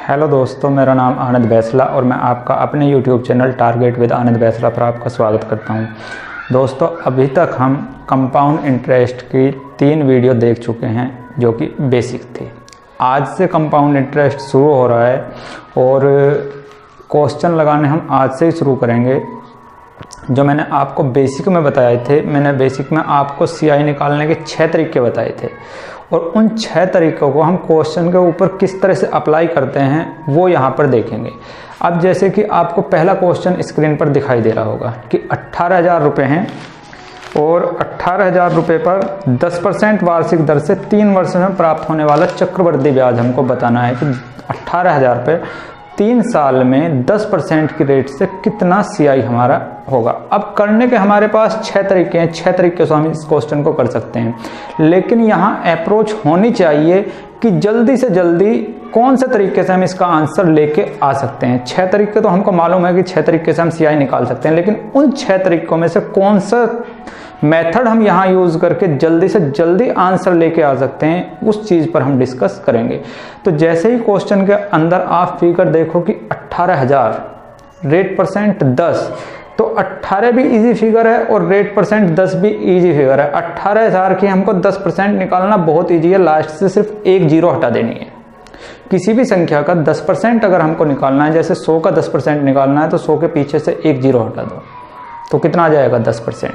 Hello दोस्तों, मेरा नाम आनंद बैसला और मैं आपका अपने YouTube चैनल टारगेट विद आनंद बैसला पर आपका स्वागत करता हूं। दोस्तों, अभी तक हम कंपाउंड इंटरेस्ट की 3 वीडियो देख चुके हैं जो कि बेसिक थी। आज से कंपाउंड इंटरेस्ट शुरू हो रहा है और क्वेश्चन लगाने हम आज से ही शुरू करेंगे। जो मैंने आपको बेसिक में बताए थे, मैंने बेसिक में आपको CI निकालने के 6 तरीके बताए थे और उन 6 तरीकों को हम क्वेश्चन के ऊपर किस तरह से अप्लाई करते हैं वो यहाँ पर देखेंगे। अब जैसे कि आपको पहला क्वेश्चन स्क्रीन पर दिखाई दे रहा होगा कि 18,000 रुपये हैं और 18,000 रुपये पर 10% वार्षिक दर से 3 वर्ष में प्राप्त होने वाला चक्रवृद्धि ब्याज हमको बताना है कि 18,000 रुपये 3 साल में 10% की रेट से कितना CI हमारा होगा। अब करने के हमारे पास 6 तरीके हैं, 6 तरीके से हम इस क्वेश्चन को कर सकते हैं, लेकिन यहाँ अप्रोच होनी चाहिए कि जल्दी से जल्दी कौन से तरीके से हम इसका आंसर लेके आ सकते हैं। 6 तरीके तो हमको मालूम है कि 6 तरीके से हम CI निकाल सकते हैं, लेकिन उन 6 तरीकों में से कौन सा मेथड हम यहाँ यूज करके जल्दी से जल्दी आंसर लेके आ सकते हैं, उस चीज पर हम डिस्कस करेंगे। तो जैसे ही क्वेश्चन के अंदर आप फिगर देखो कि 18,000 रेट परसेंट 10, तो 18 भी इजी फिगर है और रेट परसेंट 10 भी इजी फिगर है। 18,000 की हमको 10% निकालना बहुत इजी है, लास्ट से सिर्फ एक जीरो हटा देनी है। किसी भी संख्या का 10% अगर हमको निकालना है, जैसे 100 का 10% निकालना है तो 100 के पीछे से एक जीरो हटा दो तो कितना आ जाएगा 10%।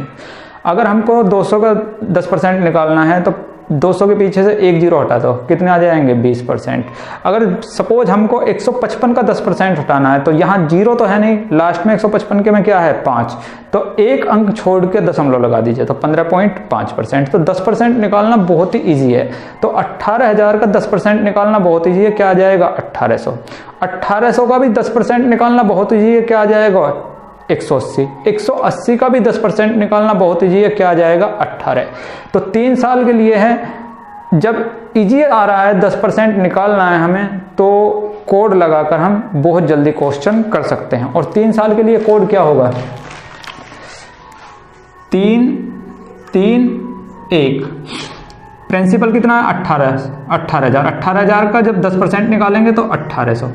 अगर हमको 200 का 10% निकालना है तो 200 के पीछे से एक जीरो हटा दो, कितने आ जाएंगे 20%। अगर सपोज हमको 155 का 10% हटाना है तो यहाँ जीरो तो है नहीं, लास्ट में 155 के में क्या है 5, तो एक अंक छोड़ के दशमलव लगा दीजिए तो 15.5%। तो 10% निकालना बहुत ही ईजी है। तो 18,000 का 10% निकालना बहुत ईजी है, क्या आ जाएगा 1800। 1800 का भी 10% निकालना बहुत ईजी है, क्या आ जाएगा 180। 180 का भी 10% निकालना बहुत इजी है, क्या आ जाएगा 18। तो 3 साल के लिए है, जब इजी आ रहा है 10% निकालना है हमें, तो कोड लगाकर हम बहुत जल्दी क्वेश्चन कर सकते हैं। और 3 साल के लिए कोड क्या होगा 3 3 1। प्रिंसिपल कितना है 18,000। 18,000 का जब 10% निकालेंगे तो 1800।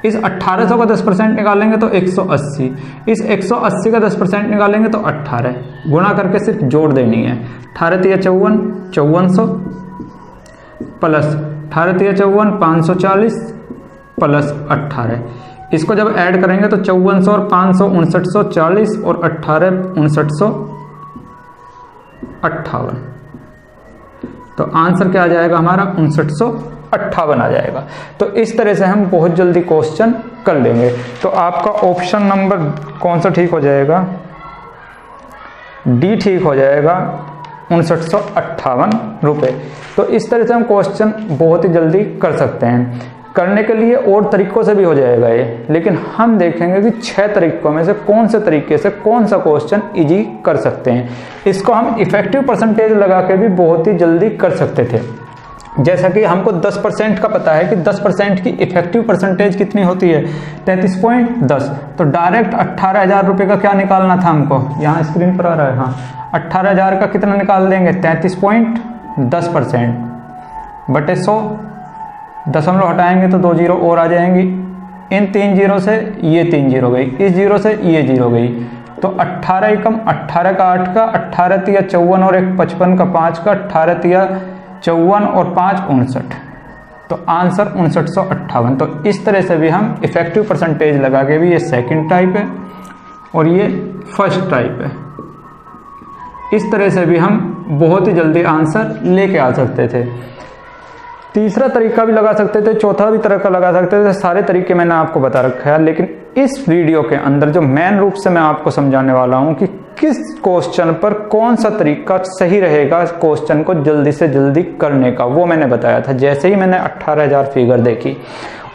इस 1800 का 10% निकालेंगे तो 180। इस 180 का 10% निकालेंगे तो 18। गुणा करके सिर्फ जोड़ देनी है। 18 तिया 54, 5400 प्लस 18 तिया 54, 540 प्लस 18। इसको जब ऐड करेंगे तो 5400 और 500 5940 और 18 5958। तो आंसर क्या आ जाएगा हमारा 5958 आ जाएगा। तो इस तरह से हम बहुत जल्दी क्वेश्चन कर लेंगे। तो आपका ऑप्शन नंबर कौन सा ठीक हो जाएगा, डी ठीक हो जाएगा, 5958 रुपये। तो इस तरह से हम क्वेश्चन बहुत ही जल्दी कर सकते हैं। करने के लिए और तरीकों से भी हो जाएगा ये, लेकिन हम देखेंगे कि 6 तरीकों में से कौन से तरीके से कौन सा क्वेश्चन इजी कर सकते हैं। इसको हम इफेक्टिव परसेंटेज लगा के भी बहुत ही जल्दी कर सकते थे। जैसा कि हमको 10% का पता है कि 10% की इफेक्टिव परसेंटेज कितनी होती है 33.10। तो डायरेक्ट 18,000 रुपये का क्या निकालना था हमको, यहाँ स्क्रीन पर आ रहा है, हाँ 18,000 का कितना निकाल देंगे 33.10% बटे 100। दशमलव हटाएंगे तो 2 जीरो और आ जाएंगी। इन 3 जीरो से ये 3 जीरो गई, इस जीरो से ये जीरो गई। तो 18 एकम 18 का 8 का, 18 तिया 54 और 1 55 का 5 का, 18 तिया 54 और 5 59। तो आंसर 5958। तो इस तरह से भी हम इफेक्टिव परसेंटेज लगा के भी, ये सेकंड टाइप है और ये फर्स्ट टाइप है, इस तरह से भी हम बहुत ही जल्दी आंसर लेके आ सकते थे। तीसरा तरीका भी लगा सकते थे, चौथा भी तरीका लगा सकते थे। सारे तरीके मैंने आपको बता रखा है, लेकिन इस वीडियो के अंदर जो मेन रूप से मैं आपको समझाने वाला हूं कि किस क्वेश्चन पर कौन सा तरीका सही रहेगा क्वेश्चन को जल्दी से जल्दी करने का, वो मैंने बताया था। जैसे ही मैंने 18,000 फिगर देखी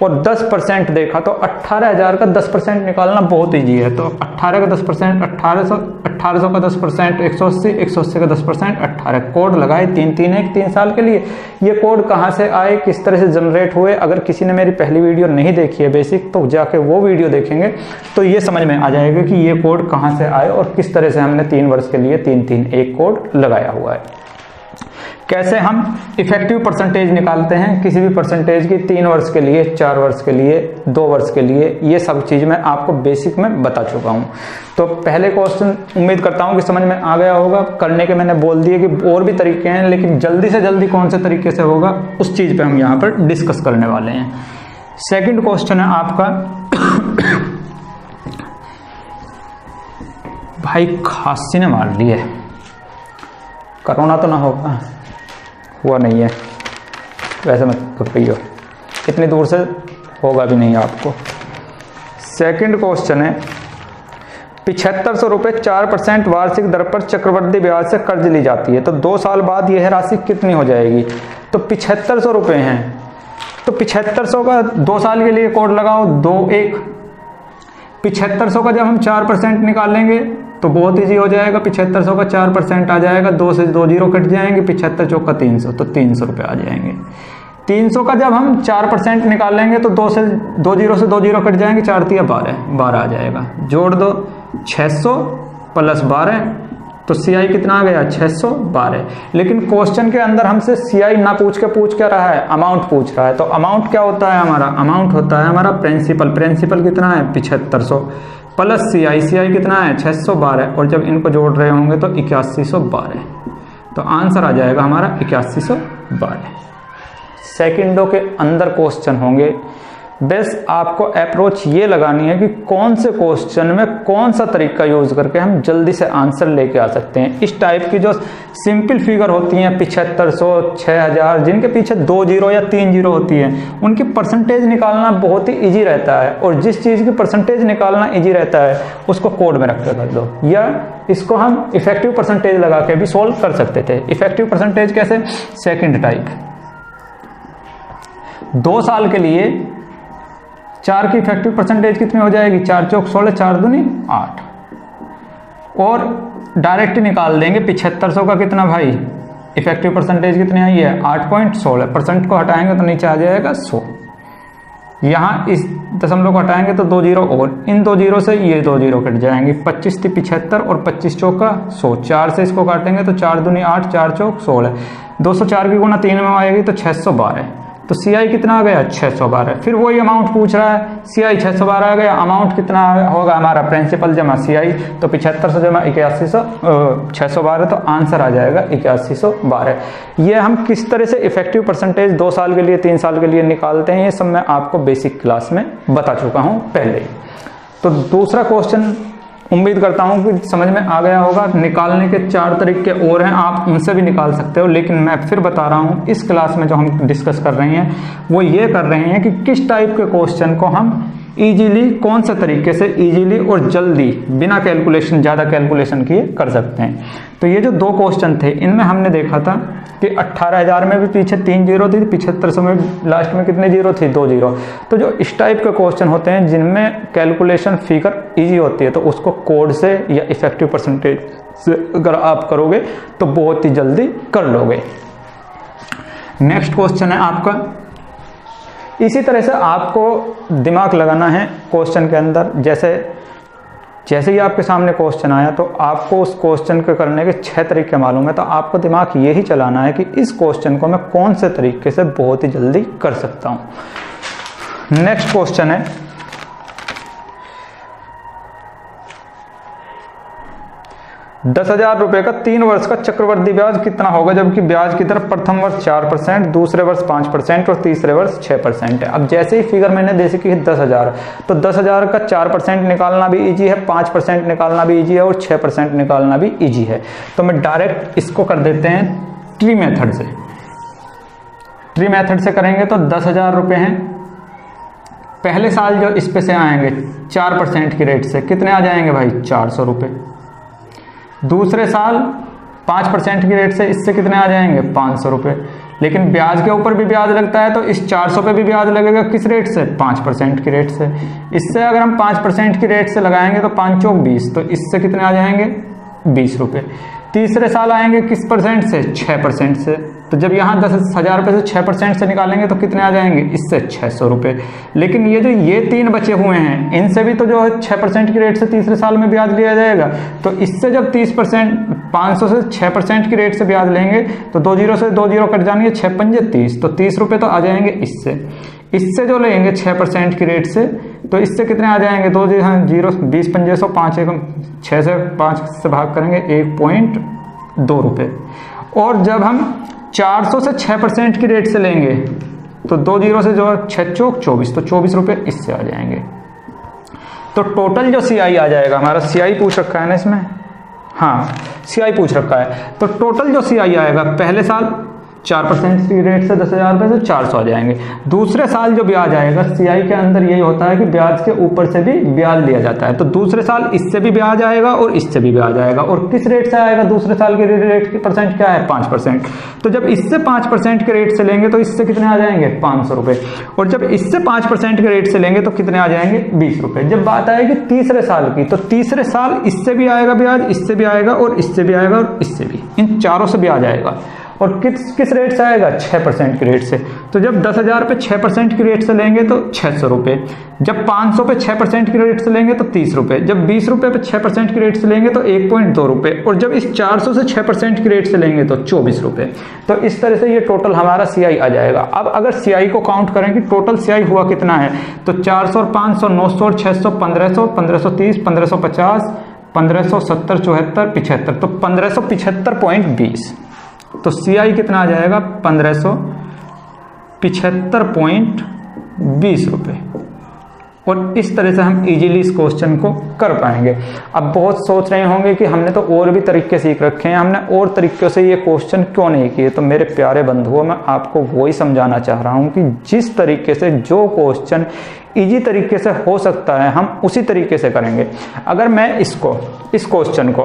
और 10% देखा तो 18,000 का 10% निकालना बहुत ईजी है। तो 18 का 10% 1800, 1800 का 10% 180, 180 का 10% 18। कोड लगाए 331 3 साल के लिए। ये कोड कहाँ से आए, किस तरह से जनरेट हुए, अगर किसी ने मेरी पहली वीडियो नहीं देखी है बेसिक, तो जाके वो वीडियो देखेंगे तो ये समझ में आ जाएगा कि ये कोड कहाँ से आए और किस तरह से हमने 3 वर्ष के लिए 331 कोड लगाया हुआ है। कैसे हम इफेक्टिव परसेंटेज निकालते हैं किसी भी परसेंटेज की 3 वर्ष के लिए, 4 वर्ष के लिए, 2 वर्ष के लिए, ये सब चीज़ मैं आपको बेसिक में बता चुका हूँ। तो पहले क्वेश्चन उम्मीद करता हूँ कि समझ में आ गया होगा। करने के मैंने बोल दिए कि और भी तरीके हैं, लेकिन जल्दी से जल्दी कौन से तरीके से होगा उस चीज़ पे हम यहाँ पर डिस्कस करने वाले हैं। सेकंड क्वेश्चन है आपका भाई खांसी ने मार ली है, कोरोना तो ना होगा? हुआ नहीं है, वैसे मत घबराइए, इतनी दूर से होगा भी नहीं आपको। सेकंड क्वेश्चन है 7500 रुपये 4% वार्षिक दर पर चक्रवृद्धि ब्याज से कर्ज ली जाती है, तो 2 साल बाद यह राशि कितनी हो जाएगी? तो 7500 रुपये हैं, तो 7500 का 2 साल के लिए कोड लगाओ 2-1। 7500 का जब हम 4% निकालेंगे तो बहुत ईजी हो जाएगा। 7500 का 4% आ जाएगा, 2 से 2 जीरो कट जाएंगे, 75 चौका 300, तो 300 रुपये आ जाएंगे। 300 का जब हम 4% निकालेंगे तो 2 से 2 जीरो से 2 जीरो कट जाएंगे, 4 तिया 12 आ जाएगा। जोड़ दो 600 प्लस 12, तो CI कितना आ गया? 612। लेकिन क्वेश्चन के अंदर हमसे CI ना पूछ क्या रहा है? अमाउंट पूछ रहा है। तो अमाउंट क्या होता है हमारा? अमाउंट होता है हमारा प्रिंसिपल। प्रिंसिपल कितना है? 7500 प्लस CI कितना है? 612, और जब इनको जोड़ रहे होंगे तो 8112, तो आंसर आ जाएगा हमारा 8112। सेकंडों के अंदर क्वेश्चन होंगे। बस आपको अप्रोच ये लगानी है कि कौन से क्वेश्चन में कौन सा तरीका यूज करके हम जल्दी से आंसर लेके आ सकते हैं। इस टाइप की जो सिंपल फिगर होती हैं 7500, 6000, जिनके पीछे 2 जीरो या 3 जीरो होती है, उनकी परसेंटेज निकालना बहुत ही इजी रहता है। और जिस चीज़ की परसेंटेज निकालना इजी रहता है उसको कोड में रख कर दो, या इसको हम इफेक्टिव परसेंटेज लगा के भी सोल्व कर सकते थे। इफेक्टिव परसेंटेज कैसे? सेकेंड टाइप, 2 साल के लिए 4 की इफेक्टिव परसेंटेज कितनी हो जाएगी? 4 चौक 16, 4 दूनी 8, और डायरेक्ट निकाल देंगे 7500 का कितना भाई? इफेक्टिव परसेंटेज कितनी आई है? 8.16%। को हटाएंगे तो नीचे आ जाएगा 100। यहाँ इस दशमलव को हटाएंगे तो 2 जीरो, और इन 2 जीरो से ये 2 जीरो कट जाएंगे। 25 थी 75 और 25 चौका 100, 4 से इसको काटेंगे तो 4 दूनी 8, 4 चौक 16, 204 की गुना 3 में आएगी तो 612, तो CI कितना आ गया? 612। फिर वही अमाउंट पूछ रहा है, CI 612 आ गया, अमाउंट कितना होगा हमारा? प्रिंसिपल जमा CI, तो 7500 जमा 612, तो आंसर आ जाएगा 8112। ये हम किस तरह से इफेक्टिव परसेंटेज 2 साल के लिए, 3 साल के लिए निकालते हैं, ये सब मैं आपको बेसिक क्लास में बता चुका हूँ पहले ही। तो दूसरा क्वेश्चन उम्मीद करता हूं कि समझ में आ गया होगा। निकालने के 4 तरीके और हैं, आप उनसे भी निकाल सकते हो, लेकिन मैं फिर बता रहा हूं इस क्लास में जो हम डिस्कस कर रहे हैं वो ये कर रहे हैं कि किस टाइप के क्वेश्चन को हम इजीली, कौन से तरीके से इजीली और जल्दी बिना कैलकुलेशन, ज़्यादा कैलकुलेशन किए कर सकते हैं। तो ये जो 2 क्वेश्चन थे इनमें हमने देखा था कि 18000 में भी पीछे 3 जीरो थी, 7500 में लास्ट में कितने जीरो थी? 2 जीरो। तो जो इस टाइप के क्वेश्चन होते हैं जिनमें कैलकुलेशन फिगर ईजी होती है, तो उसको कोड से या इफेक्टिव परसेंटेज से अगर आप करोगे तो बहुत ही जल्दी कर लोगे। नेक्स्ट क्वेश्चन है आपका, इसी तरह से आपको दिमाग लगाना है क्वेश्चन के अंदर। जैसे ही आपके सामने क्वेश्चन आया तो आपको उस क्वेश्चन को करने के 6 तरीके मालूम है, तो आपको दिमाग यही चलाना है कि इस क्वेश्चन को मैं कौन से तरीके से बहुत ही जल्दी कर सकता हूं। नेक्स्ट क्वेश्चन है, 10,000 रुपए का 3 वर्ष का चक्रवृद्धि ब्याज कितना होगा, जबकि ब्याज की दर प्रथम वर्ष 4%, दूसरे वर्ष 5% और तीसरे वर्ष 6% है। अब जैसे ही फिगर मैंने जैसे कि 10,000, तो 10,000 का 4% निकालना भी इजी है, 5% निकालना भी इजी है और 6% निकालना भी इजी है। तो मैं डायरेक्ट इसको कर देते हैं ट्री मेथड से। ट्री मेथड से करेंगे तो 10,000 रुपए हैं। पहले साल जो इस पे से आएंगे 4% की रेट से कितने आ जाएंगे भाई? 400 रुपये। दूसरे साल 5% की रेट से इससे कितने आ जाएंगे? 500 रुपये। लेकिन ब्याज के ऊपर भी ब्याज लगता है, तो इस 400 पे भी ब्याज लगेगा, किस रेट से? 5% की रेट से। इससे अगर हम 5% की रेट से लगाएंगे तो 5 चौक 20, तो इससे कितने आ जाएंगे? 20 रुपये। तीसरे साल आएंगे किस परसेंट से? 6% से। तो जब यहाँ 10,000 रुपये से 6% से निकालेंगे तो कितने आ जाएंगे? इससे 600 रुपये। लेकिन ये जो ये 3 बचे हुए हैं इनसे भी तो जो है 6% की रेट से तीसरे साल में ब्याज लिया जाएगा। तो इससे जब 30% 500 से 6% की रेट से ब्याज लेंगे तो 2 जीरो से 2 जीरो कट जाएंगे, 6 पंजे 30, तो 30 रुपये तो आ जाएंगे इससे। इससे जो लेंगे 6% की रेट से तो इससे कितने आ जाएंगे? 2 जीरो 20 पंजे 100, 5 एकम 6 से 5 से भाग करेंगे 1.2 रुपये। और जब हम 400 से 6% की रेट से लेंगे तो 2 जीरो से जो 6 चौक 24, तो 24 रुपये इससे आ जाएंगे। तो टोटल जो CI आ जाएगा हमारा, CI पूछ रखा है ना इसमें, हाँ CI पूछ रखा है। तो टोटल जो CI आएगा पहले साल 4% की रेट से 10,000 रुपये से 400 आ जाएंगे। दूसरे साल जो ब्याज आएगा CI के अंदर यही होता है कि ब्याज के ऊपर से भी ब्याज लिया जाता है। तो दूसरे साल इससे भी ब्याज आएगा और इससे भी ब्याज आएगा। और किस रेट से आएगा? दूसरे साल के रेट की परसेंट क्या है? 5%। तो जब इससे 5% के रेट से लेंगे तो इससे कितने आ जाएंगे? 500 रुपये। और जब इससे 5% के रेट से लेंगे तो कितने आ जाएंगे? 20 रुपये। जब बात आएगी तीसरे साल की तो तीसरे साल इससे भी आएगा ब्याज, इससे भी आएगा और इससे भी आएगा और इससे भी, इन चारों से ब्याज आएगा। और किस रेट से आएगा? 6% की रेट से। तो जब 10,000 पे 6% की रेट से लेंगे तो 600 रुपये। जब 500 पे 6% की रेट से लेंगे तो 30 रुपये। जब 20 रुपये पे 6% की रेट से लेंगे तो 1.2 रुपये। और जब इस 400 से 6% की रेट से लेंगे तो 24 रुपये। तो इस तरह से ये टोटल हमारा CI आ जाएगा। अब अगर CI को काउंट करें कि टोटल CI हुआ कितना है, तो 400 और 500 900 और 600 1500 1530 1550 1570 74 75, तो 1575.20। तो CI कितना आ जाएगा? 1575.20 रुपये। और इस तरह से हम इजीली इस क्वेश्चन को कर पाएंगे। अब बहुत सोच रहे होंगे कि हमने तो और भी तरीके सीख रखे हैं, हमने और तरीक़ों से ये क्वेश्चन क्यों नहीं किए। तो मेरे प्यारे बंधुओं, मैं आपको वही समझाना चाह रहा हूँ कि जिस तरीके से जो क्वेश्चन इजी तरीके से हो सकता है हम उसी तरीके से करेंगे। अगर मैं इस क्वेश्चन को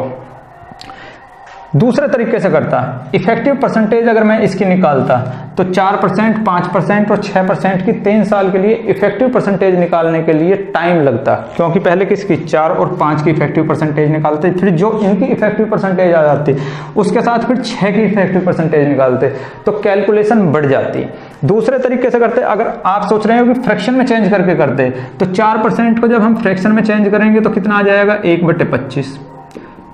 दूसरे तरीके से करता, इफेक्टिव परसेंटेज अगर मैं इसकी निकालता तो 4%, 5% और 6% की 3 साल के लिए इफेक्टिव परसेंटेज निकालने के लिए टाइम लगता, क्योंकि पहले किसकी 4 और 5 की इफेक्टिव परसेंटेज निकालते, फिर जो इनकी इफेक्टिव परसेंटेज आ जाती उसके साथ फिर 6 की इफेक्टिव परसेंटेज निकालते, तो कैलकुलेशन बढ़ जाती। दूसरे तरीके से करते, अगर आप सोच रहे हो कि फ्रैक्शन में चेंज करके करते, तो 4% को जब हम फ्रैक्शन में चेंज करेंगे तो कितना आ जाएगा? 1/25।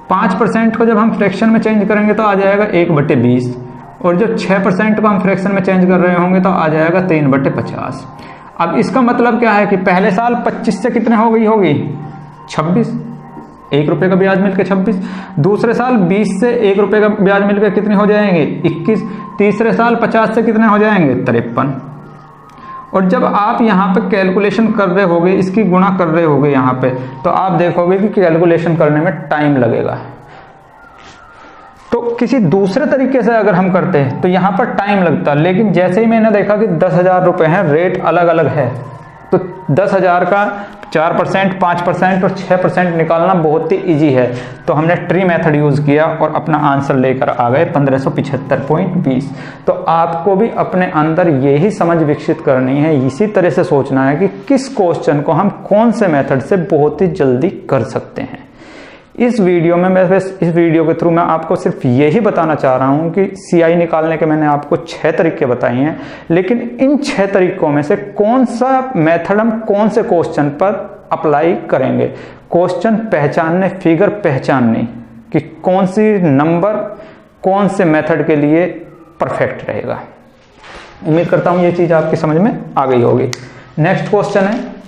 5% को जब हम फ्रैक्शन में चेंज करेंगे तो आ जाएगा 1/20। और जो 6% को हम फ्रैक्शन में चेंज कर रहे होंगे तो आ जाएगा 3/50। अब इसका मतलब क्या है कि पहले साल 25 से कितने हो गई होगी? 26, 1 रुपये का ब्याज मिलकर 26। दूसरे साल 20 से 1 रुपये का ब्याज मिलकर कितने हो जाएंगे? 21। तीसरे साल 50 से कितने हो जाएंगे? 53। और जब आप यहाँ पे कैलकुलेशन कर रहे होगे, इसकी गुणा कर रहे होगे यहाँ पे, तो आप देखोगे कि कैलकुलेशन करने में टाइम लगेगा। तो किसी दूसरे तरीके से अगर हम करते हैं तो यहाँ पर टाइम लगता, लेकिन जैसे ही मैंने देखा कि 10,000 रुपये हैं, रेट अलग अलग है, तो 10,000 का 4%, 5% और 6% निकालना बहुत ही इजी है। तो हमने ट्री मेथड यूज़ किया और अपना आंसर लेकर आ गए 1575.20। तो आपको भी अपने अंदर यही समझ विकसित करनी है, इसी तरह से सोचना है कि किस क्वेश्चन को हम कौन से मेथड से बहुत ही जल्दी कर सकते हैं। इस वीडियो में मैं इस वीडियो के थ्रू मैं आपको सिर्फ यही बताना चाह रहा हूं कि CI निकालने के मैंने आपको 6 तरीके बताए हैं, लेकिन इन 6 तरीकों में से कौन सा मेथड हम कौन से क्वेश्चन पर अप्लाई करेंगे। क्वेश्चन पहचानने, फिगर पहचानने कि कौन सी नंबर कौन से मेथड के लिए परफेक्ट रहेगा। उम्मीद करता हूं ये चीज आपकी समझ में आ गई होगी। नेक्स्ट क्वेश्चन है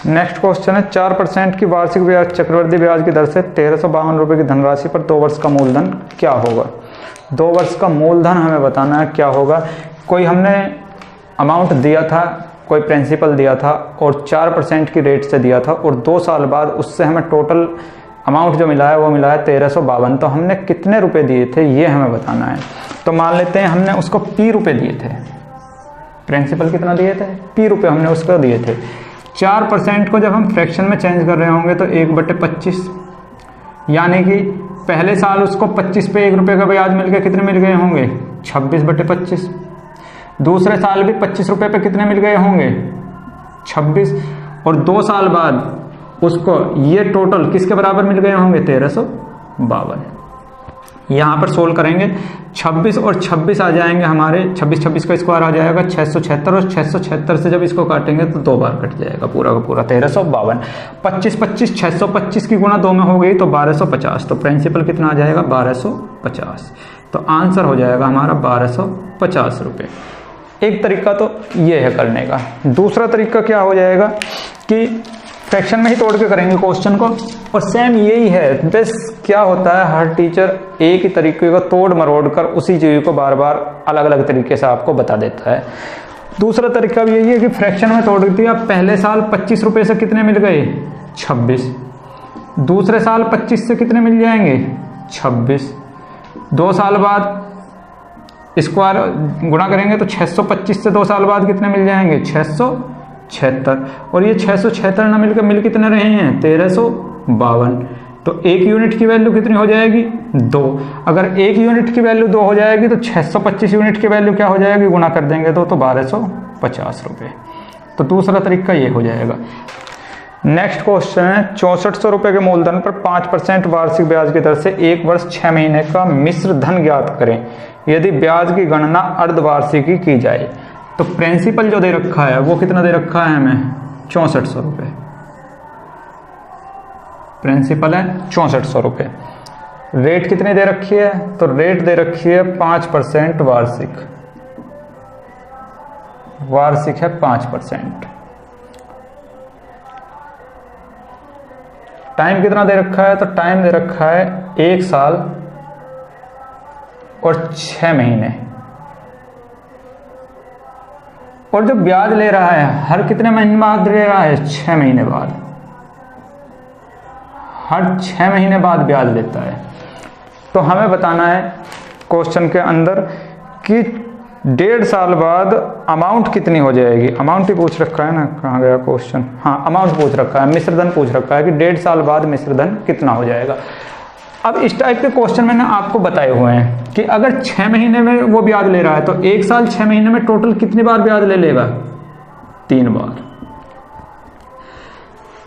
नेक्स्ट क्वेश्चन है 4% की वार्षिक ब्याज चक्रवृद्धि ब्याज की दर से 1352 रुपये की धनराशि पर 2 वर्ष का मूलधन क्या होगा। 2 वर्ष का मूलधन हमें बताना है क्या होगा। कोई हमने अमाउंट दिया था, कोई प्रिंसिपल दिया था और 4% की रेट से दिया था, और 2 साल बाद उससे हमें टोटल अमाउंट जो मिला है वो मिला है 1352। तो हमने कितने रुपए दिए थे ये हमें बताना है। तो मान लेते हैं हमने उसको P रुपये दिए थे, प्रिंसिपल कितना दिए थे? P रुपये हमने उसको दिए थे। 4% को जब हम फ्रैक्शन में चेंज कर रहे होंगे तो 1/25, यानी कि पहले साल उसको 25 पे 1 रुपये का ब्याज मिल गया, कितने मिल गए होंगे 26/25। दूसरे साल भी 25 रुपये पे कितने मिल गए होंगे 26। और 2 साल बाद उसको ये टोटल किसके बराबर मिल गए होंगे 1352। यहाँ पर सोल्व करेंगे 26 और 26 आ जाएंगे हमारे, 26 का स्क्वायर आ जाएगा 676, और 676 से जब इसको काटेंगे तो 2 बार कट जाएगा पूरा का पूरा 1352। 25 625 की गुणा 2 में हो गई तो 1250, तो प्रिंसिपल कितना आ जाएगा 1250। तो आंसर हो जाएगा हमारा 1250 रुपये। एक तरीका तो ये है करने का। दूसरा तरीका क्या हो जाएगा कि फ्रैक्शन में ही तोड़ के करेंगे क्वेश्चन को, और सेम यही है। बस क्या होता है हर टीचर एक ही तरीके को तोड़ मरोड़ कर उसी चीज़ को बार बार अलग अलग तरीके से आपको बता देता है। दूसरा तरीका भी यही है कि फ्रैक्शन में तोड़ दिया। पहले साल 25 रुपये से कितने मिल गए 26, दूसरे साल 25 से कितने मिल जाएंगे 26, 2 साल बाद स्क्वायर गुणा करेंगे तो 625 से 2 साल बाद कितने मिल जाएंगे 676, और ये 676 ना मिलकर मिल कितने रहे हैं 1352। तो 1 यूनिट की वैल्यू कितनी हो जाएगी 2। अगर 1 यूनिट की वैल्यू 2 हो जाएगी तो 625 यूनिट की वैल्यू क्या हो जाएगी, गुणा कर देंगे तो 1250 रुपये। तो दूसरा तरीका ये हो जाएगा। नेक्स्ट क्वेश्चन है 6400 रुपये के मूलधन पर 5% वार्षिक ब्याज की दर से 1 वर्ष 6 महीने का मिश्र धन ज्ञात करें यदि ब्याज की गणना अर्धवार्षिकी की जाए। तो प्रिंसिपल जो दे रखा है वो कितना दे रखा है हमें 6400 रुपये। प्रिंसिपल है 6400 रुपये। रेट कितनी दे रखी है, तो रेट दे रखी है 5% वार्षिक। वार्षिक है 5%। टाइम कितना दे रखा है, तो टाइम दे रखा है 1 साल और 6 महीने। और जो ब्याज ले रहा है हर कितने महीने बाद ले रहा है 6 महीने बाद, हर 6 महीने बाद ब्याज लेता है। तो हमें बताना है क्वेश्चन के अंदर कि 1.5 साल बाद अमाउंट कितनी हो जाएगी। अमाउंट ही पूछ रखा है ना, कहाँ गया क्वेश्चन, हाँ अमाउंट पूछ रखा है, मिश्रधन पूछ रखा है कि 1.5 साल बाद मिश्रधन कितना हो जाएगा। अब इस टाइप के क्वेश्चन मैंने आपको बताए हुए हैं कि अगर 6 महीने में वो ब्याज ले रहा है तो 1 साल 6 महीने में टोटल कितनी बार ब्याज ले लेगा 3 बार।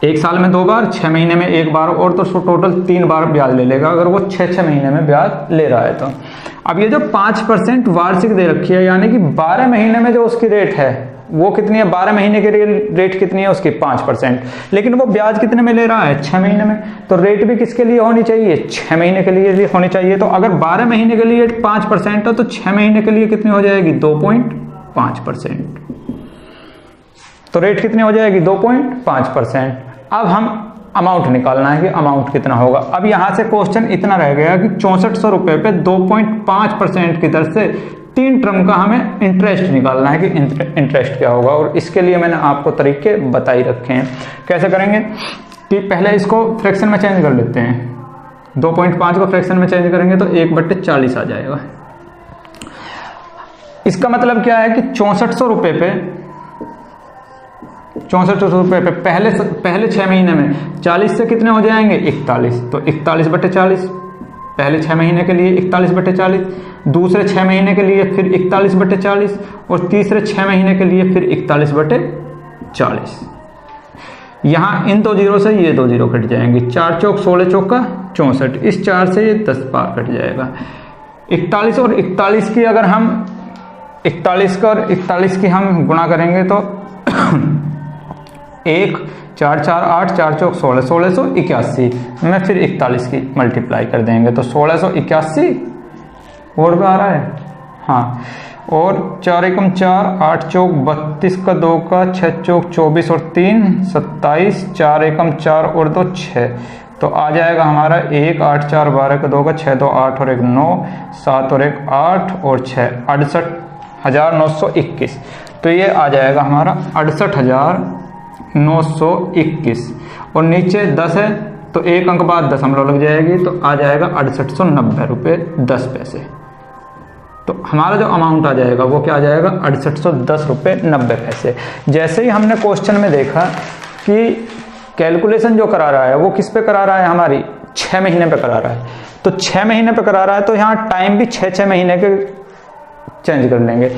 1 साल में 2 बार, 6 महीने में 1 बार, और तो टोटल 3 बार ब्याज ले लेगा अगर वो 6 महीने में ब्याज ले रहा है तो। अब ये जो 5% वार्षिक दे रखी है यानी कि 12 महीने में जो उसकी रेट है वो कितनी है, 12 महीने की रेट कितनी है उसकी 5%, लेकिन वो ब्याज कितने में ले रहा है 6 महीने में। तो रेट भी किसके लिए होनी चाहिए 6 महीने के लिए होनी चाहिए। तो अगर 12 महीने के लिए 5% है तो 6 महीने के लिए कितनी हो जाएगी 2.5%। तो रेट कितनी हो जाएगी 2.5%। अब हम अमाउंट निकालना है कि अमाउंट कितना होगा। अब यहां से क्वेश्चन इतना रह गया कि 6400 रुपये पे 2.5% की दर से 3 टर्म का हमें इंटरेस्ट निकालना है कि इंटरेस्ट क्या होगा। और इसके लिए मैंने आपको तरीके बताई रखे हैं। कैसे करेंगे कि पहले इसको फ्रैक्शन में चेंज कर लेते हैं। 2.5 को फ्रैक्शन में चेंज करेंगे तो 1/40 आ जाएगा। इसका मतलब क्या है कि 6400 रुपये पे 6400 रुपये पे पहले 6 महीने में 40 से कितने हो जाएंगे 41, तो 41/40 पहले 6 महीने के लिए 41/40, दूसरे 6 महीने के लिए फिर 41/40, और तीसरे 6 महीने के लिए फिर 41/40। यहाँ इन 2 जीरो से ये 2 जीरो कट जाएंगे, 4 चौक 16 चौक का 64, इस 4 से ये 10 बार कट जाएगा। 41 और 41 की अगर हम 41 का और 41 की हम गुणा करेंगे तो 1 4 4 8 4 चौक 16 1681 में फिर 41 की मल्टीप्लाई कर देंगे तो 1681 और भी आ रहा है, हाँ, और 4 एकम 4 8 चौक 32 का 2 का 6 चौक 24 और 3 27 4 एकम 4 और 2 6, तो आ जाएगा हमारा 1 8 4 12 का 2 का 6 2 8 और 1 9 7 और 1 8 और 6 68,921। तो ये आ जाएगा हमारा 68,921, और नीचे 10 है तो 1 अंक बाद दशमलव लग जाएगी तो आ जाएगा 6890 रुपये 10 पैसे। तो हमारा जो अमाउंट आ जाएगा वो क्या आ जाएगा 6810 रुपये 90 पैसे। जैसे ही हमने क्वेश्चन में देखा कि कैलकुलेशन जो करा रहा है वो किस पे करा रहा है, हमारी 6 महीने पे करा रहा है, तो 6 महीने पे करा रहा है तो यहाँ टाइम भी 6-6 महीने के चेंज कर लेंगे।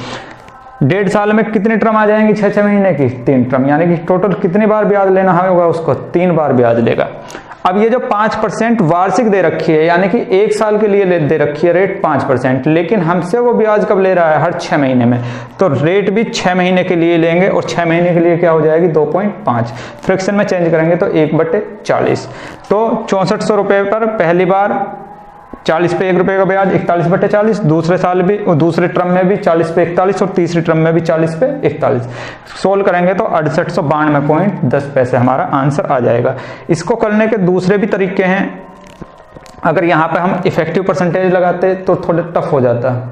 1.5 साल में कितनी टर्म आ जाएंगी 6-6 महीने की? 3 टर्म, यानी कि टोटल कितनी बार ब्याज लेना होगा उसको? 3 बार ब्याज लेगा। अब ये जो 5% वार्षिक दे रखी है, यानी कि 1 साल के लिए दे रखी है रेट 5%, लेकिन हमसे वो ब्याज कब ले रहा है? हर 6 महीने में, तो रेट भी 6 महीने के लिए लेंगे और 6 महीने के लिए क्या हो जाएगी? 2.5। फ्रैक्शन में चेंज करेंगे तो 1/40, तो 6400 रुपये पर पहली बार 40 पे 1 रुपये का ब्याज 41/40, दूसरे साल भी और दूसरे टर्म में भी 40 पे 41 और तीसरी टर्म में भी 40 पे 41। सोल्व करेंगे तो 6892.10 हमारा आंसर आ जाएगा। इसको करने के दूसरे भी तरीके हैं। अगर यहाँ पे हम इफेक्टिव परसेंटेज लगाते तो थोड़ा टफ हो जाता,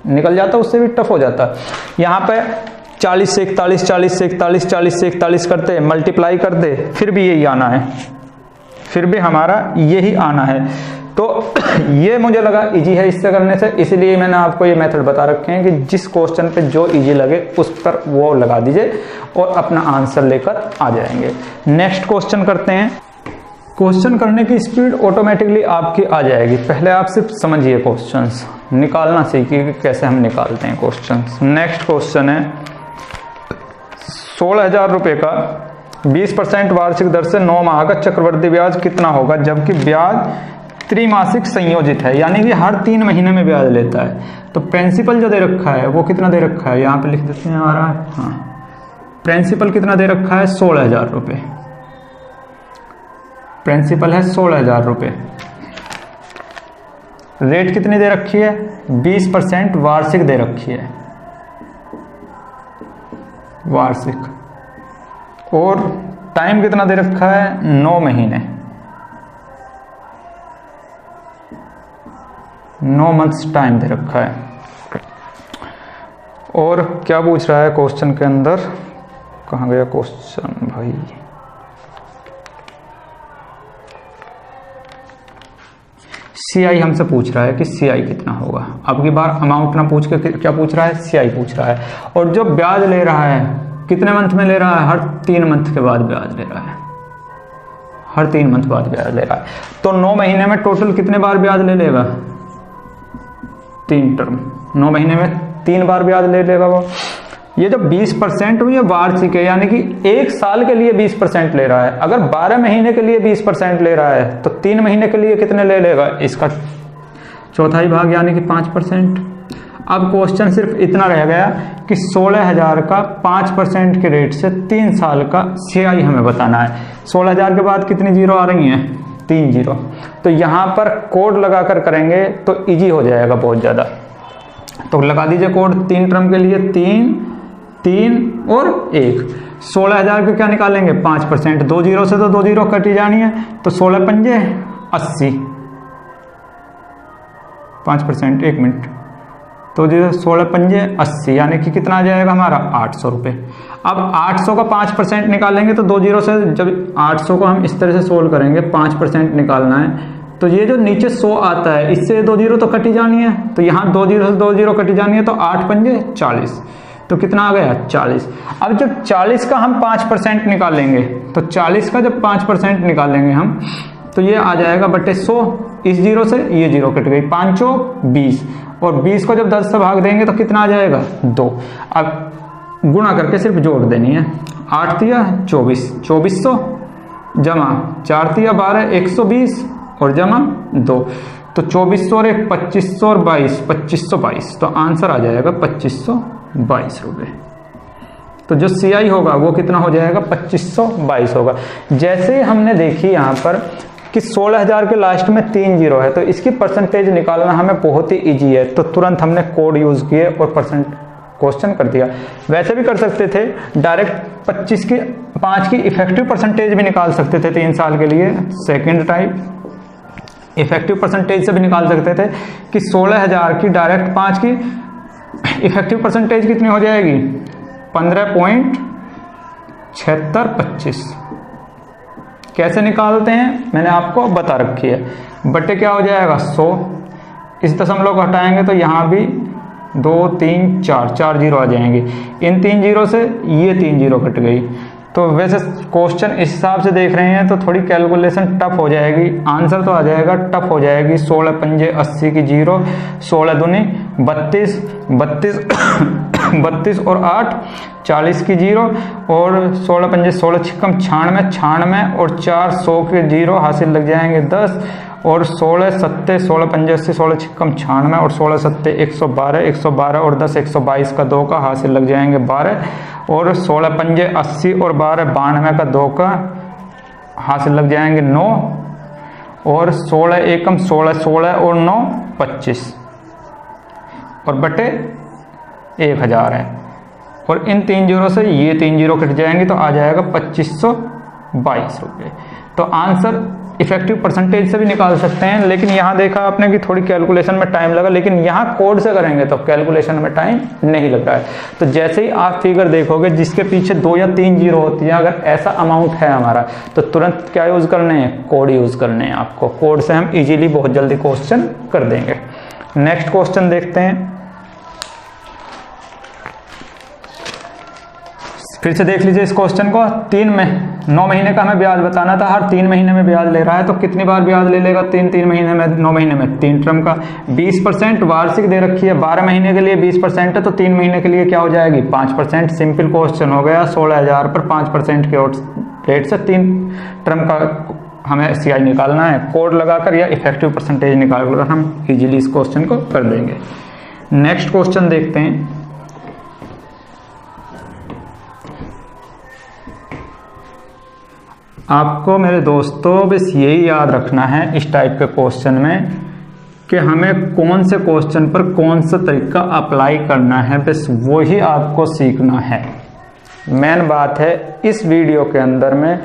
निकल जाता, उससे भी टफ हो जाता। यहाँ पे 40 से 41, 40 से 41, 40 से 41 करते, मल्टीप्लाई कर दे, फिर भी यही आना है, फिर भी हमारा यही आना है। तो ये मुझे लगा इजी है इससे करने से, इसलिए मैंने आपको ये मेथड बता रखे हैं कि जिस क्वेश्चन पे जो इजी लगे उस पर वो लगा दीजिए और अपना आंसर लेकर आ जाएंगे। नेक्स्ट क्वेश्चन करते हैं। क्वेश्चन करने की स्पीड ऑटोमेटिकली आपकी आ जाएगी। पहले आप सिर्फ समझिए, क्वेश्चंस निकालना सीखिए कि कैसे हम निकालते हैं क्वेश्चंस। नेक्स्ट क्वेश्चन है 16,000 रुपये का 20% वार्षिक दर से 9 माह का चक्रवृद्धि ब्याज कितना होगा, जबकि ब्याज त्रिमासिक संयोजित है, यानी कि हर 3 महीने में ब्याज लेता है। तो प्रिंसिपल जो दे रखा है वो कितना दे रखा है, यहाँ पे लिख देते हैं हमारा। हाँ, प्रिंसिपल कितना दे रखा है? 16,000 रुपये। प्रिंसिपल है 16,000 रुपये। रेट कितनी दे रखी है? 20% वार्षिक दे रखी है, वार्षिक। और टाइम कितना दे रखा है? 9 महीने, 9 मंथ्स टाइम दे रखा है। और क्या पूछ रहा है क्वेश्चन के अंदर? कहाँ गया क्वेश्चन भाई? सीआई हमसे पूछ रहा है कि सीआई कितना होगा। अब की बार अमाउंट ना पूछ के क्या पूछ रहा है? सीआई पूछ रहा है। और जो ब्याज ले रहा है कितने मंथ में ले रहा है? हर 3 मंथ के बाद ब्याज ले रहा है, हर 3 मंथ बाद ब्याज ले रहा है। तो 9 महीने में टोटल कितने बार ब्याज ले लेगा? 3 टर्म, 9 महीने में 3 बार ब्याज ले लेगा वो। ये जो 20% हुई है वार्षिक है, यानी कि 1 साल के लिए 20% ले रहा है। अगर 12 महीने के लिए 20% ले रहा है तो 3 महीने के लिए कितने ले लेगा? इसका चौथाई भाग, यानी कि 5%। अब क्वेश्चन सिर्फ इतना रह गया कि 16,000 का 5% के रेट से 3 साल का सीआई हमें बताना है। 16,000 के बाद कितनी जीरो आ रही हैं? 3 जीरो। तो यहाँ पर कोड लगाकर करेंगे तो इजी हो जाएगा बहुत ज़्यादा। तो लगा दीजिए कोड 3 टर्म के लिए, 3 3 और 1। 16,000 के क्या निकालेंगे? 5%। 2 जीरो से तो 2 जीरो कटी जानी है, तो 16 पंजे 80, 5%। 1 मिनट, तो 16 पंजे 80, यानी कि कितना आ जाएगा हमारा? 800 रुपये। अब 800 का 5% निकालेंगे तो 2 जीरो से, जब 800 को हम इस तरह से सोल्व करेंगे, 5% निकालना है, तो ये जो नीचे 100 आता है इससे 2 जीरो तो कटी जानी है, तो यहाँ 2 जीरो से 2 जीरो कटी जानी है, तो 8 पंजे 40, तो कितना आ गया? 40। अब जब 40 का हम 5% निकालेंगे, तो 40 का जब 5% निकालेंगे हम, तो ये आ जाएगा बटे 100। इस जीरो से ये जीरो कट गई, 5 20, और 20 को जब 10 से भाग देंगे तो कितना आ जाएगा? 2। अब गुणा करके सिर्फ जोड़ देनी है। 8 तिया 24, 2400 जमा 4 तिया 12, 120 और जमा 2, तो 2400 और 1 2500 और 22, 2522। तो आंसर आ जाएगा 2522 रुपये। तो जो सीआई होगा वो कितना हो जाएगा? 2522 होगा। जैसे हमने देखी यहाँ पर कि 16,000 के लास्ट में 3 जीरो है, तो इसकी परसेंटेज निकालना हमें बहुत ही इजी है, तो तुरंत हमने कोड यूज किए और क्वेश्चन कर दिया। वैसे भी कर सकते थे डायरेक्ट 5 की इफेक्टिव परसेंटेज भी निकाल सकते थे 3 साल के लिए। सेकंड टाइप इफेक्टिव परसेंटेज से भी निकाल सकते थे कि 16,000 की डायरेक्ट 5 की इफेक्टिव परसेंटेज कितनी हो जाएगी? 15.7625। कैसे निकालते हैं मैंने आपको बता रखी है। बटे क्या हो जाएगा? 100। इस दशमलव को हटाएंगे तो यहाँ भी 2 3 4 4 जीरो आ जाएंगे। इन 3 जीरो से ये 3 जीरो कट गई, तो वैसे क्वेश्चन इस हिसाब से देख रहे हैं तो थोड़ी कैलकुलेशन टफ हो जाएगी। आंसर तो आ जाएगा, टफ हो जाएगी। 16 पंजे 80 की 0, 16 दूनी 32, 32 और 8 40 की 0, और 16 पंजे 16 छिक्कम 96, 96 और 4 100 के 0 हासिल लग जाएंगे 10, और 16 सत्ते 16 पंजे 80, 16 छिक्कम 96 और 16 सत्ते 112, 112 और 10 122 का 2 का हासिल लग जाएंगे 12, और 16 पंजे 80 और 12 92 का 2 का हासिल लग जाएंगे 9, और 16 एकम 16, 16 और 9 25 और बटे 1000 है, और इन 3 जीरो से ये 3 जीरो कट जाएंगे तो आ जाएगा 2522 रुपये। तो आंसर इफेक्टिव परसेंटेज से भी निकाल सकते हैं, लेकिन यहाँ देखा आपने कि थोड़ी कैलकुलेशन में टाइम लगा, लेकिन यहाँ कोड से करेंगे तो कैलकुलेशन में टाइम नहीं लग रहा है। तो जैसे ही आप फिगर देखोगे जिसके पीछे 2 या 3 जीरो होती है, अगर ऐसा अमाउंट है हमारा, तो तुरंत क्या यूज़ करने हैं, कोड यूज़ करने हैं आपको। कोड से हम इजीली बहुत जल्दी क्वेश्चन कर देंगे। नेक्स्ट क्वेश्चन देखते हैं, फिर से देख लीजिए इस क्वेश्चन को। 9 महीने का हमें ब्याज बताना था, हर 3 महीने में ब्याज ले रहा है, तो कितनी बार ब्याज ले लेगा 3 महीने में, 9 महीने में 3 टर्म का। 20% वार्षिक दे रखी है, 12 महीने के लिए 20% है, तो 3 महीने के लिए क्या हो जाएगी 5%। सिंपल क्वेश्चन हो गया। 16,000 पर 5% के रेट से 3 टर्म का हमें CI निकालना है। कोड लगाकर या इफेक्टिव परसेंटेज निकालकर हम इजीली इस क्वेश्चन को कर देंगे। नेक्स्ट क्वेश्चन देखते हैं। आपको मेरे दोस्तों बस यही याद रखना है इस टाइप के क्वेश्चन में कि हमें कौन से क्वेश्चन पर कौन सा तरीका अप्लाई करना है, बस वही आपको सीखना है। मेन बात है इस वीडियो के अंदर में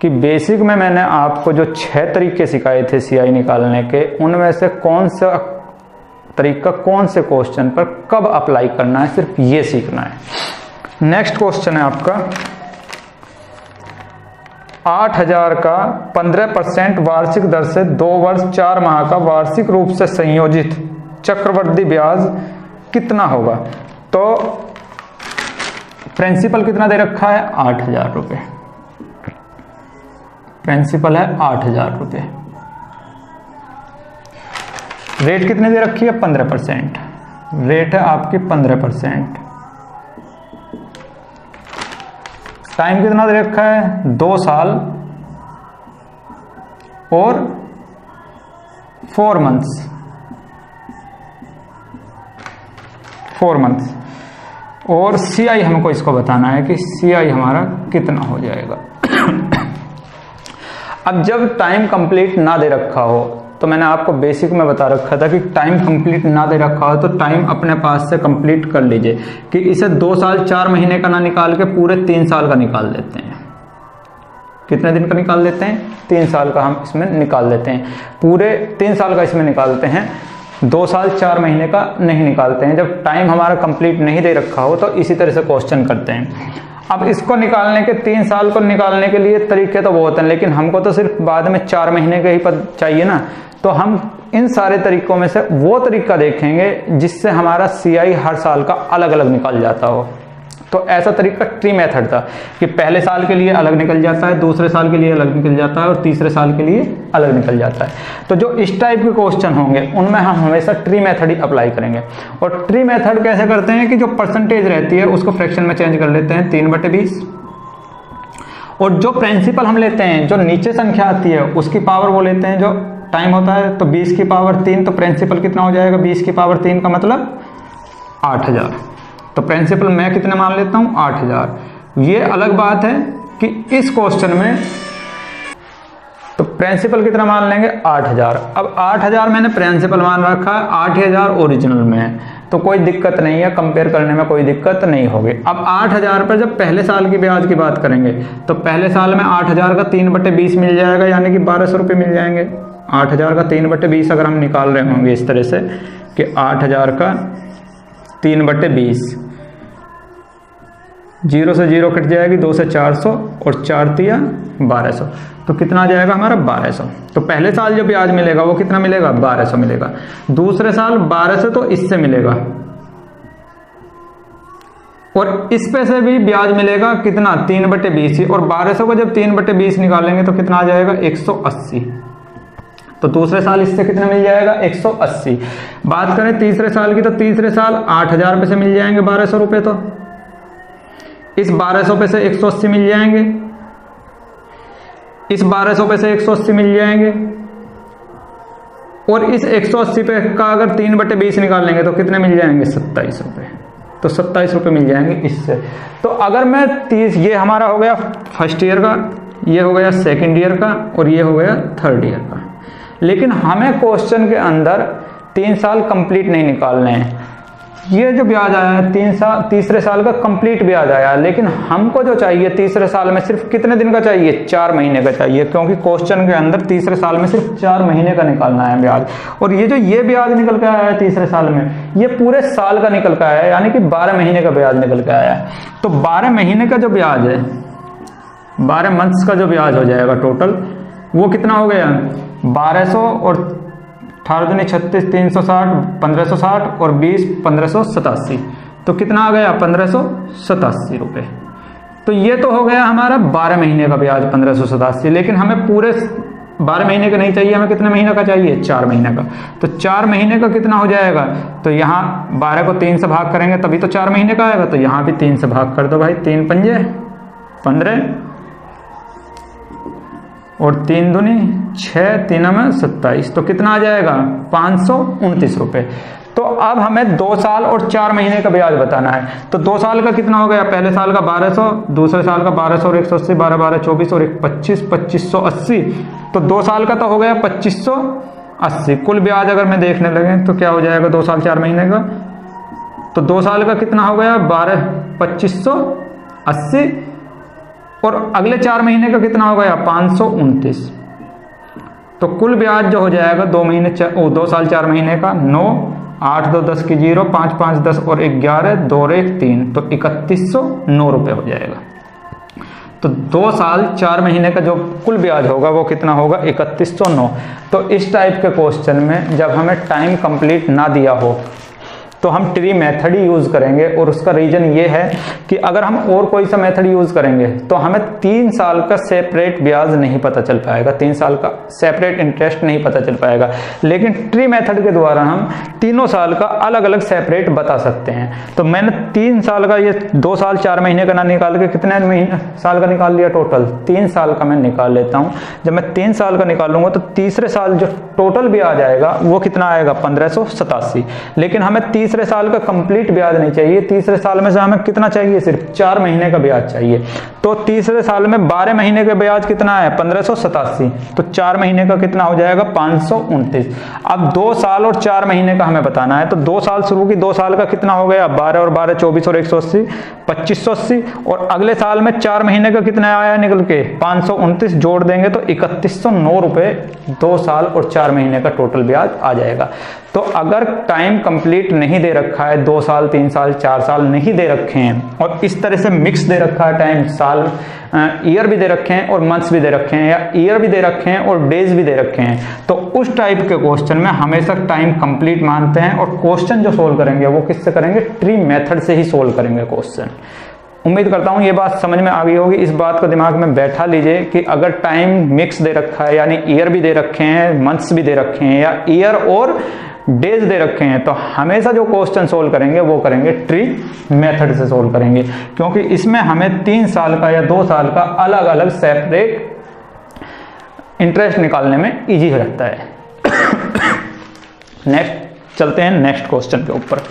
कि बेसिक में मैंने आपको जो 6 तरीके सिखाए थे CI निकालने के, उनमें से कौन सा तरीका कौन से क्वेश्चन पर कब अप्लाई करना है, सिर्फ ये सीखना है। नेक्स्ट क्वेश्चन है आपका 8,000 का 15% वार्षिक दर से 2 वर्ष 4 माह का वार्षिक रूप से संयोजित चक्रवृद्धि ब्याज कितना होगा। तो प्रिंसिपल कितना दे रखा है 8,000 रुपये, प्रिंसिपल है 8,000 रुपये। रेट कितने दे रखी है 15%, रेट है आपकी 15%। टाइम कितना दे रखा है 2 साल और 4 मंथ्स, 4 मंथ्स। और CI हमको इसको बताना है कि CI हमारा कितना हो जाएगा। अब जब टाइम कंप्लीट ना दे रखा हो, तो मैंने आपको बेसिक में बता रखा था कि टाइम कंप्लीट ना दे रखा हो तो टाइम अपने पास से कंप्लीट कर लीजिए, कि इसे 2 साल 4 महीने का ना निकाल के पूरे 3 साल का निकाल देते हैं। कितने दिन का निकाल देते हैं 3 साल का हम इसमें निकाल देते हैं, पूरे 3 साल का इसमें निकालते हैं, 2 साल 4 महीने का नहीं निकालते हैं। जब टाइम हमारा कंप्लीट नहीं दे रखा हो तो इसी तरह से क्वेश्चन करते हैं। अब इसको निकालने के 3 साल को निकालने के लिए तरीके तो बहुत हैं, लेकिन हमको तो सिर्फ बाद में 4 महीने का ही पद चाहिए ना, तो हम इन सारे तरीकों में से वो तरीका देखेंगे जिससे हमारा CI हर साल का अलग अलग निकल जाता हो। तो ऐसा तरीका ट्री मेथड था कि पहले साल के लिए अलग निकल जाता है, दूसरे साल के लिए अलग निकल जाता है और तीसरे साल के लिए अलग निकल जाता है। तो जो इस टाइप के क्वेश्चन होंगे उनमें हम हमेशा ट्री मेथड ही अप्लाई करेंगे। और ट्री मेथड कैसे करते हैं कि जो परसेंटेज रहती है उसको फ्रैक्शन में चेंज कर लेते हैं 3/20, और जो प्रिंसिपल हम लेते हैं, जो नीचे संख्या आती है उसकी पावर वो लेते हैं जो टाइम होता है, तो 20 की पावर 3, तो प्रिंसिपल कितना हो जाएगा 20 की पावर 3 का मतलब 8,000। तो प्रिंसिपल मैं कितने मान लेता हूं 8,000। ये अलग बात है कि इस क्वेश्चन में तो प्रिंसिपल कितना मान लेंगे 8,000। अब 8,000 मैंने प्रिंसिपल मान रखा है, 8,000 ओरिजिनल में है, तो कोई दिक्कत नहीं है, कंपेयर करने में कोई दिक्कत नहीं होगी। अब 8,000 पर जब पहले साल की ब्याज की बात करेंगे तो पहले साल में 8,000 का 3/20 मिल जाएगा, यानी कि 1,200 रुपये मिल जाएंगे। 8,000 का 3/20 अगर हम निकाल रहे होंगे इस तरह से कि 8,000 का 3/20, 0 से 0 कट जाएगी, 2 से 400 और 4 तिया 1,200, तो कितना आ जाएगा हमारा 1,200। तो पहले साल जो ब्याज मिलेगा वो कितना मिलेगा 1,200 मिलेगा। दूसरे साल 1,200 तो इससे मिलेगा और इस पे से भी ब्याज मिलेगा कितना, 3/20 और 1200 को जब 3/20 निकालेंगे तो कितना आ जाएगा 180। तो दूसरे साल इससे कितना मिल जाएगा 180। बात करें तीसरे साल की तो तीसरे साल 8000 रुपये से मिल जाएंगे 1200 रुपये, तो इस 1200 पे से 180 मिल जाएंगे, इस 1200 पे से 180 मिल जाएंगे और इस 180 पे का अगर 3/20 निकालेंगे तो कितने मिल जाएंगे 27 रुपये। तो 27 रुपये मिल जाएंगे इससे। तो अगर मैं 30, ये हमारा हो गया फर्स्ट ईयर का, ये हो गया सेकंड ईयर का और ये हो गया थर्ड ईयर का। लेकिन हमें क्वेश्चन के अंदर 3 साल कंप्लीट नहीं निकालने हैं। ये जो ब्याज आया है तीसरे साल का कंप्लीट ब्याज आया, लेकिन हमको जो चाहिए तीसरे साल में सिर्फ कितने दिन का चाहिए, 4 महीने का चाहिए, क्योंकि क्वेश्चन के अंदर तीसरे साल में सिर्फ 4 महीने का निकालना है ब्याज। और ये जो ये ब्याज निकल के आया है तीसरे साल में, ये पूरे साल का निकल के आया है, यानी कि 12 महीने का ब्याज निकल के आया है। तो 12 महीने का जो ब्याज है, 12 मंथ्स का जो ब्याज हो जाएगा टोटल, वो कितना हो गया 1200 और 18 36 360 1560 और 20 1587। तो कितना आ गया 1587 रुपये। तो ये तो हो गया हमारा 12 महीने का ब्याज 1587। लेकिन हमें पूरे 12 महीने का नहीं चाहिए, हमें कितने महीने का चाहिए 4 महीने का। तो 4 महीने का कितना हो जाएगा, तो यहाँ 12 को 3 से भाग करेंगे तभी तो 4 महीने का आएगा। तो यहाँ भी 3 से भाग कर दो भाई, 3 पंजे 15 और 3 दूनी 6, 3 में 27। तो कितना आ जाएगा 529 रुपये। तो अब हमें 2 साल और 4 महीने का ब्याज बताना है। तो 2 साल का कितना हो गया, पहले साल का 1200, दूसरे साल का 1200 और 180, 12 12 24 और 25 2580। तो 2 साल का तो हो गया 2580। कुल ब्याज अगर मैं देखने लगे तो क्या हो जाएगा 2 साल 4 महीने का, तो 2 साल का कितना हो गया 12 2580 और अगले 4 महीने का कितना हो गया 529। तो कुल ब्याज जो हो जाएगा 2 साल 4 महीने का 9 8 2 10 की 0 5 5 10 और 11 2 1 3, तो 3109 रुपये हो जाएगा। तो 2 साल 4 महीने का जो कुल ब्याज होगा वो कितना होगा 3109। तो इस टाइप के क्वेश्चन में जब हमें टाइम कंप्लीट ना दिया हो तो हम ट्री मेथड ही यूज करेंगे। और उसका रीजन ये है कि अगर हम और कोई सा मेथड यूज करेंगे तो हमें 3 साल का सेपरेट ब्याज नहीं पता चल पाएगा, 3 साल का सेपरेट इंटरेस्ट नहीं पता चल पाएगा। लेकिन ट्री मेथड के द्वारा हम तीनों साल का अलग अलग सेपरेट बता सकते हैं। तो मैंने 3 साल का, ये 2 साल 4 महीने का ना निकाल के कितने महीने साल का निकाल लिया, टोटल 3 साल का मैं निकाल लेता हूं। जब मैं 3 साल का निकालूंगा तो तीसरे साल जो टोटल ब्याज आएगा वो कितना आएगा 1587। लेकिन हमें तीसरे साल का कंप्लीट ब्याज नहीं चाहिए, तीसरे साल में से हमें कितना चाहिए, सिर्फ 4 महीने का ब्याज चाहिए। तो तीसरे साल में 12 महीने का ब्याज कितना है 1587। तो 4 महीने का कितना हो जाएगा 529। अब 2 साल और 4 महीने का हमें बताना है। तो 2 साल शुरू की, 2 साल का कितना हो गया 12 और 12 24 और 180 2580 और अगले साल में 4 महीने का कितना आया निकल के 529, जोड़ देंगे तो 3109 रुपये 2 साल और 4 महीने का टोटल ब्याज आ जाएगा। तो अगर टाइम कंप्लीट नहीं दे रखा है, 2 साल 3 साल 4 साल नहीं दे रखे हैं और इस तरह से मिक्स दे रखा है टाइम, साल ईयर भी दे रखे हैं और मंथ्स भी दे रखे हैं, या ईयर भी दे रखे हैं और डेज भी दे रखे हैं, तो उस टाइप के क्वेश्चन में हमेशा टाइम कंप्लीट मानते हैं। और क्वेश्चन जो सोल्व करेंगे वो किससे करेंगे, ट्री मेथड से ही सोल्व करेंगे क्वेश्चन। उम्मीद करता हूं ये बात समझ में आ गई होगी। इस बात को दिमाग में बैठा लीजिए कि अगर टाइम मिक्स दे रखा है, यानी ईयर भी दे रखे हैं, मंथ्स भी दे रखे हैं, या ईयर और डेज दे रखे हैं, तो हमेशा जो क्वेश्चन सोल्व करेंगे वो करेंगे ट्री मेथड से सोल्व करेंगे, क्योंकि इसमें हमें 3 साल का या 2 साल का अलग अलग सेपरेट इंटरेस्ट निकालने में इजी रहता है। नेक्स्ट चलते हैं नेक्स्ट क्वेश्चन के ऊपर।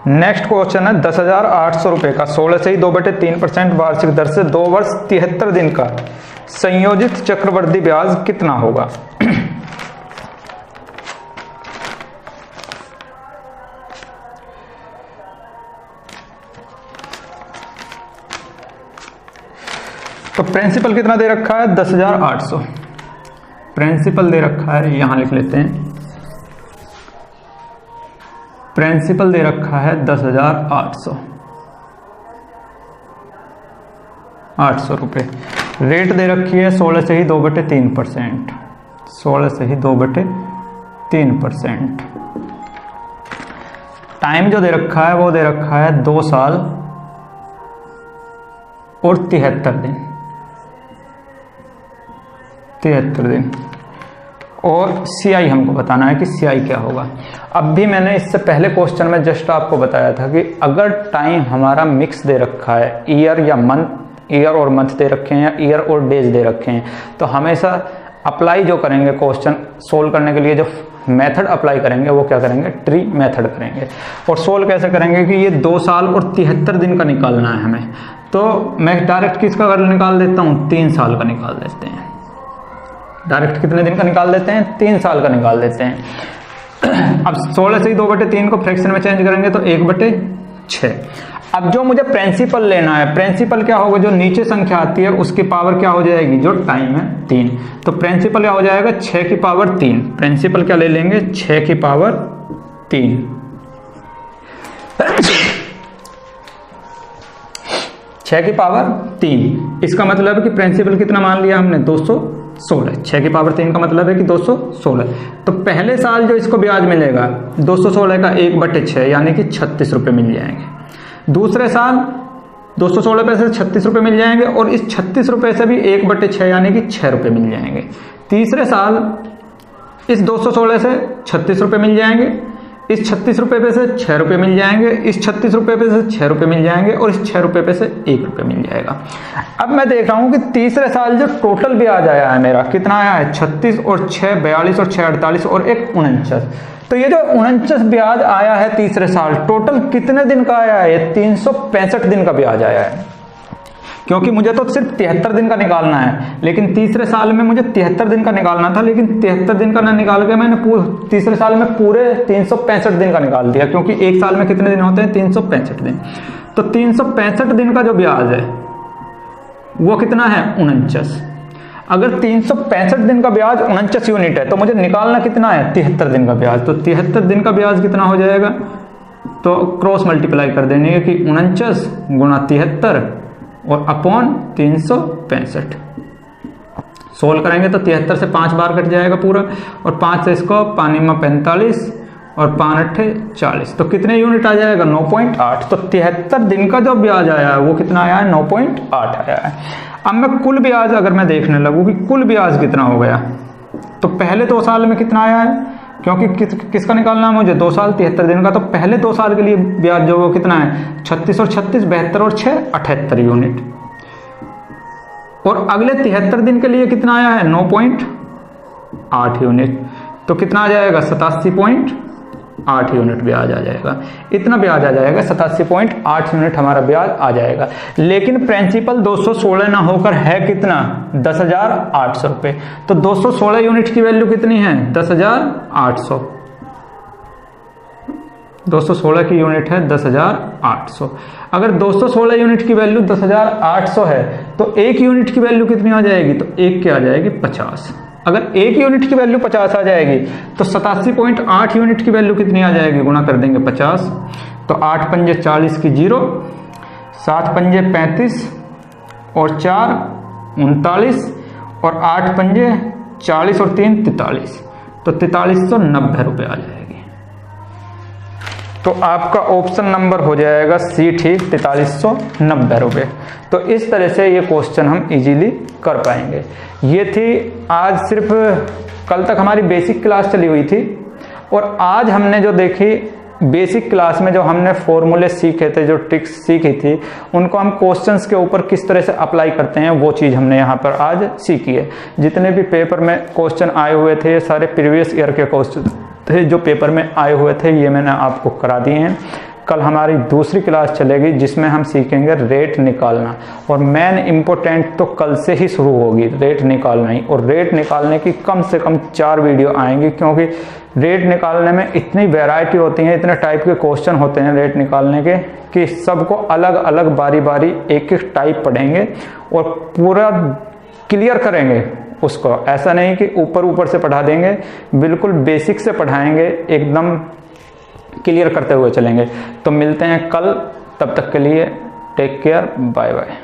नेक्स्ट क्वेश्चन है 10,800 रुपए का 16 से ही 2/3% वार्षिक दर से 2 वर्ष 73 दिन का संयोजित चक्रवृद्धि ब्याज कितना होगा। तो प्रिंसिपल कितना दे रखा है 10,800, प्रिंसिपल दे रखा है, यहां लिख लेते हैं, प्रिंसिपल दे रखा है 10,800। 800 रुपये। रेट दे रखी है 16 से ही 2/3%, 16 से ही 2/3%। टाइम जो दे रखा है वो दे रखा है 2 साल और 73 दिन, 73 दिन। और CI हमको बताना है कि CI क्या होगा। अब भी मैंने इससे पहले क्वेश्चन में जस्ट आपको बताया था कि अगर टाइम हमारा मिक्स दे रखा है, ईयर या मंथ, ईयर और मंथ दे रखे हैं या ईयर और डेज दे रखे हैं, तो हमेशा अप्लाई जो करेंगे क्वेश्चन सोल्व करने के लिए जो मेथड अप्लाई करेंगे वो क्या करेंगे, ट्री मेथड करेंगे। और सोल्व कैसे करेंगे कि ये 2 साल और 73 दिन का निकालना है हमें, तो मैं डायरेक्ट किसका निकाल देता हूँ, 3 साल का निकाल देते हैं। डायरेक्ट कितने दिन का निकाल देते हैं, 3 साल का निकाल देते हैं। अब 16 से ही 2/3 को फ्रैक्शन में चेंज करेंगे तो 1/6। अब जो मुझे प्रिंसिपल लेना है, प्रिंसिपल क्या होगा, जो नीचे संख्या आती है उसकी पावर क्या हो जाएगी, जो टाइम है 3, तो प्रिंसिपल क्या हो जाएगा 6 की पावर 3। प्रिंसिपल क्या ले लेंगे, 6 की पावर 3। 6 की पावर 3, इसका मतलब है कि प्रिंसिपल कितना मान लिया हमने, 216। 6 की पावर 3 का मतलब है कि 216। तो पहले साल जो इसको ब्याज मिलेगा 216 का 1/6 यानी कि 36 रुपये मिल जाएंगे। दूसरे साल 216 पैसे 36 रुपये मिल जाएंगे और इस 36 रुपये से भी 1/6 यानी कि 6 रुपये मिल जाएंगे। तीसरे साल इस 216 से 36 रुपये मिल जाएंगे, इस 36 रुपये पे से 6 रुपये मिल जाएंगे, इस 36 रुपये पे से 6 रुपये मिल जाएंगे और इस 6 रुपये पे से 1 रुपये मिल जाएगा। अब मैं देख रहा हूं कि तीसरे साल जो टोटल ब्याज आया है मेरा कितना आया है, 36 और 6 42 और 6 48 और 1 49। तो ये जो 49 ब्याज आया है तीसरे साल, टोटल कितने दिन का आया है, 365 दिन का ब्याज आया है। क्योंकि मुझे तो सिर्फ 73 दिन का निकालना है, लेकिन तीसरे साल में मुझे 73 दिन का निकालना था, लेकिन 73 दिन का ना निकाल के मैंने तीसरे साल में पूरे 365 दिन का निकाल दिया, क्योंकि एक साल में कितने दिन होते हैं, 365 दिन। तो 365 दिन का जो ब्याज है वो कितना है, 49। अगर 365 दिन का ब्याज 49 यूनिट है तो मुझे निकालना कितना है, 73 दिन का ब्याज। तो 73 दिन का ब्याज कितना हो जाएगा, तो क्रॉस मल्टीप्लाई कर देंगे कि 49 गुणा 73 और अपॉन 365। सोल्व करेंगे तो 73 से 5 बार कट जाएगा पूरा, और 5 से इसको पानी में 45 और 5 8 40, तो कितने यूनिट आ जाएगा, 9.8। तो 73 दिन का जो ब्याज आया है वो कितना आया है, 9.8 आया है। अब मैं कुल ब्याज अगर मैं देखने लगूँ कि कुल ब्याज कितना हो गया, तो पहले 2 साल में कितना आया है, क्योंकि किसका निकालना है मुझे, 2 साल 73 दिन का, तो पहले 2 साल के लिए ब्याज जो वो कितना है, 36 और 36 72 और 6 78 यूनिट। और अगले 73 दिन के लिए कितना आया है, 9.8 यूनिट। तो कितना आ जाएगा, 87.8 यूनिट ब्याज आ जाएगा। इतना ब्याज आ जाएगा, 87.8 यूनिट हमारा ब्याज आ जाएगा। लेकिन प्रिंसिपल 216 ना होकर है कितना, 10,800 रुपये। तो 216 यूनिट की वैल्यू कितनी है, 10,800। 216 की यूनिट है 10,800। अगर 216 यूनिट की वैल्यू 10,800 है तो 1 यूनिट की वैल्यू कितनी आ जाएगी, तो 1 की आ जाएगी 50। अगर 1 यूनिट की वैल्यू 50 आ जाएगी तो 87.8 यूनिट की वैल्यू कितनी आ जाएगी, गुणा कर देंगे 50। तो 8 पंजे 40 की 0, 7 पंजे 35 और 4 39 और 8 पंजे 40 और 3 43, तो 4390 रुपये आ जाएगी। तो आपका ऑप्शन नंबर हो जाएगा सी, ठीक, 4390 रुपये। तो इस तरह से ये क्वेश्चन हम इजीली कर पाएंगे। ये थी आज, सिर्फ कल तक हमारी बेसिक क्लास चली हुई थी, और आज हमने जो देखी बेसिक क्लास में जो हमने फॉर्मूले सीखे थे, जो ट्रिक्स सीखी थी, उनको हम क्वेश्चंस के ऊपर किस तरह से अप्लाई करते हैं वो चीज़ हमने यहाँ पर आज सीखी है। जितने भी पेपर में क्वेश्चन आए हुए थे, ये सारे प्रीवियस ईयर के क्वेश्चन थे जो पेपर में आए हुए थे, ये मैंने आपको करा दिए हैं। कल हमारी दूसरी क्लास चलेगी जिसमें हम सीखेंगे रेट निकालना, और मेन इम्पोर्टेंट तो कल से ही शुरू होगी, रेट निकालना ही। और रेट निकालने की कम से कम 4 वीडियो आएंगी, क्योंकि रेट निकालने में इतनी वैरायटी होती है, इतने टाइप के क्वेश्चन होते हैं रेट निकालने के, कि सबको अलग अलग बारी बारी एक एक टाइप पढ़ेंगे और पूरा क्लियर करेंगे उसको। ऐसा नहीं कि ऊपर ऊपर से पढ़ा देंगे, बिल्कुल बेसिक से पढ़ाएंगे, एकदम क्लियर करते हुए चलेंगे। तो मिलते हैं कल, तब तक के लिए टेक केयर, बाय बाय।